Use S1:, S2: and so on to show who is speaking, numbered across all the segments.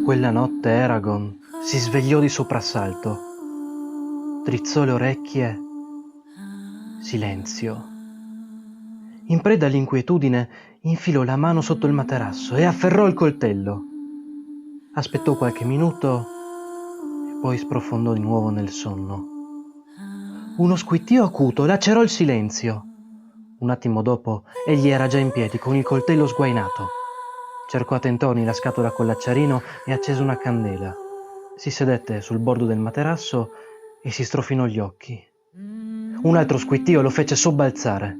S1: Quella notte Eragon si svegliò di soprassalto, drizzò le orecchie, silenzio. In preda all'inquietudine, infilò la mano sotto il materasso e afferrò il coltello. Aspettò qualche minuto e poi sprofondò di nuovo nel sonno. Uno squittio acuto lacerò il silenzio. Un attimo dopo, egli era già in piedi con il coltello sguainato. Cercò a tentoni la scatola con l'acciarino e accese una candela. Si sedette sul bordo del materasso e si strofinò gli occhi. Un altro squittio lo fece sobbalzare.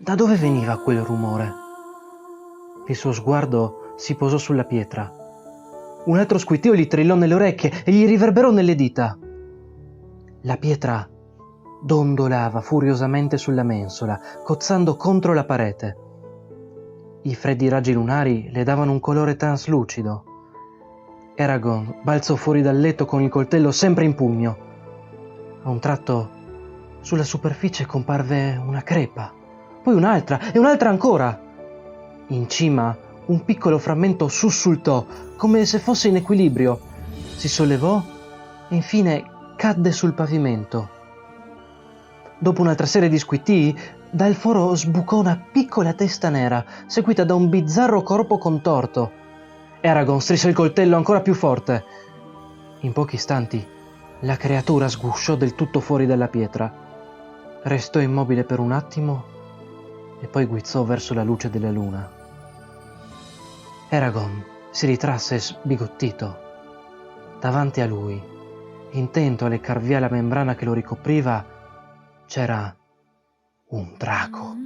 S1: Da dove veniva quel rumore? Il suo sguardo si posò sulla pietra. Un altro squittio gli trillò nelle orecchie e gli riverberò nelle dita. La pietra dondolava furiosamente sulla mensola, cozzando contro la parete. I freddi raggi lunari le davano un colore traslucido. Eragon balzò fuori dal letto con il coltello sempre in pugno. A un tratto, sulla superficie comparve una crepa, poi un'altra e un'altra ancora. In cima, un piccolo frammento sussultò, come se fosse in equilibrio. Si sollevò e infine cadde sul pavimento. Dopo un'altra serie di squittii, dal foro sbucò una piccola testa nera, seguita da un bizzarro corpo contorto. Eragon strise il coltello ancora più forte. In pochi istanti, la creatura sgusciò del tutto fuori dalla pietra. Restò immobile per un attimo e poi guizzò verso la luce della luna. Eragon si ritrasse sbigottito. Davanti a lui, intento a leccar via la membrana che lo ricopriva, c'era un drago.